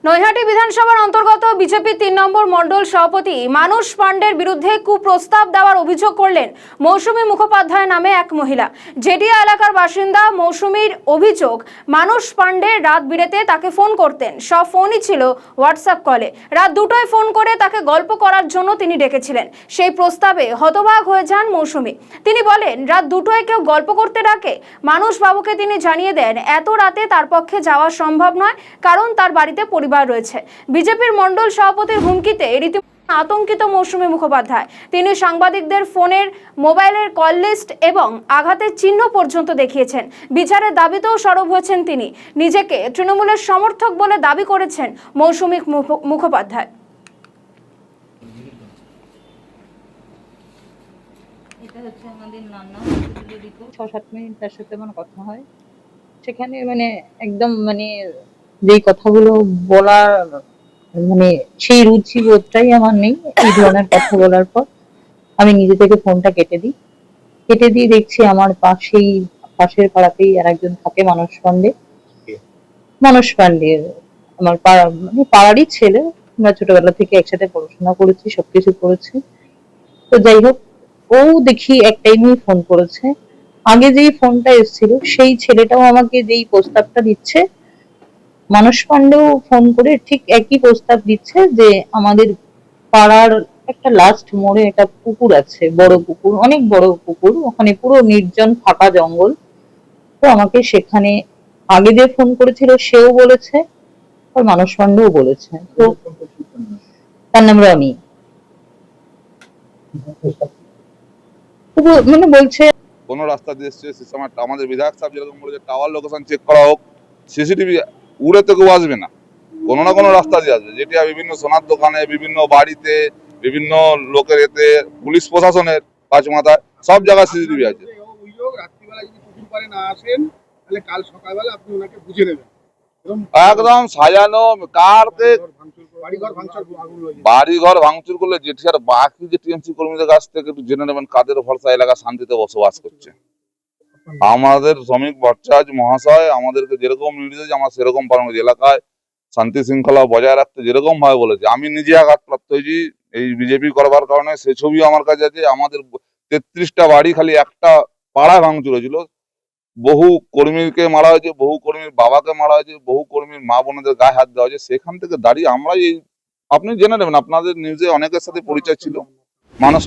নৈহাটি বিধানসভার অন্তর্গত বিজেপি 3 নম্বর মণ্ডল সভাপতি মানস পাণ্ডের বিরুদ্ধে কুপ্রস্তাব দেওয়ার অভিযোগ করলেন মৌসুমী মুখোপাধ্যায় নামে এক মহিলা। জেডিয়া এলাকার বাসিন্দা মৌসুমীর অভিযোগ, মানস পাণ্ডে রাত বিরেতে তাকে ফোন করতেন। সব ফোনই ছিল হোয়াটসঅ্যাপ কলে। রাত 2টায় ফোন করে তাকে গল্প করার জন্য তিনি ডেকেছিলেন। সেই প্রস্তাবে হতবাক হয়ে যান মৌসুমী। তিনি বলেন, রাত 2টায় কেউ গল্প করতে ডাকে? মানস বাবুকে তিনি জানিয়ে দেন এত রাতে তার পক্ষে যাওয়া সম্ভব নয়, কারণ তার বাড়িতে পরিবার রয়েছে। বিজেপির মণ্ডল সভাপতির হুমকিতে রীতিমতো আতঙ্কিত মৌসুমী মুখোপাধ্যায়। তিনি সাংবাদিকদের ফোনের মোবাইলের কল লিস্ট এবং আঘাতের চিহ্ন পর্যন্ত দেখিয়েছেন। বিচারের দাবিতেও সরব হয়েছেন তিনি। নিজেকে তৃণমূলের সমর্থক বলে দাবি করেছেন মৌসুমী মুখোপাধ্যায়। এটা হচ্ছে আমাদের নানা 6-7 মিনিট তার সাথে আমার কথা হয়। সেখানে একদম যেই কথাগুলো বলার সেই রুচি বোধটাই আমার নেই। এই ধরনের কথা বলার পর আমি নিজে থেকে ফোনটা কেটে দিয়ে দেখছি আমার পাশের পাড়াতেই আর একজন থাকে, মানস পাণ্ডে আমার পাড়ারই ছেলে। আমরা ছোটবেলা থেকে একসাথে পড়াশোনা করেছি, সবকিছু করেছি। তো যাই হোক, ও দেখি এক টাইমেই ফোন করেছে। আগে যেই ফোনটা এসেছিল সেই ছেলেটাও আমাকে যেই প্রস্তাবটা দিচ্ছে, মানস পাণ্ডেও ফোন করে ঠিক একই প্রস্তাব দিচ্ছে যে আমাদের পাড়ার একটা লাস্ট মোড়ে একটা পুকুর আছে, বড় পুকুর, অনেক বড় পুকুর, ওখানে পুরো নির্জন ফাঁকা জঙ্গল। তো আমাকে সেখানে আগে যে ফোন করেছিল সেও বলেছে, আর মানস পাণ্ডেও বলেছে। তো তার নাম রনি। বলছে কোন রাস্তা দিয়ে এসছে সে সময় আমাদের বিধায়ক সাহেব যেরকম বলেছে টাওয়ার লোকেশন চেক করা হোক, সিসিটিভি উড়ে তো কেউ আসবে না, কোনো না কোনো রাস্তা দিয়ে আসবে। যেটা বিভিন্ন সোনার দোকানে, বিভিন্ন বাড়িতে, বিভিন্ন লোকের এতে, পুলিশ প্রশাসনের পাঁচ মাথায় সব জায়গায় সিসিটিভি আছে। একদম সাজানো, কারকে বাড়ি ঘর ভাঙচুর করলে জেঠিয়ার বাকি যে টিএমসি কর্মীদের কাছ থেকে একটু জেনে নেবেন কাদের ভরসা এলাকা শান্তিতে বসবাস করছে। আমাদের শ্রমিক ভট্টাচার্য মহাশয় আমাদেরকে যেরকম নির্দেশ আমরা সেরকম পালন করছি। এলাকায় শান্তি শৃঙ্খলা বজায় রাখতে যেরকম ভাবে বলেছে, আমি নিজে আঘাতপ্রাপ্ত হয়েছি এই বিজেপি করবার কারণে। সে ছবিও আমার কাছে আছে। আমাদের 33টা বাড়ি খালি একটা পাড়ায় ভাঙচুর হয়েছিল। বহু কর্মীকে মারা হয়েছে, বহু কর্মীর বাবাকে মারা হয়েছে, বহু কর্মীর মা বোনদের গায়ে হাত দেওয়া হয়েছে। সেখান থেকে দাঁড়িয়ে আমরা এই, আপনি জেনে নেবেন, আপনাদের নিউজে অনেকের সাথে পরিচয় ছিল, মানুষ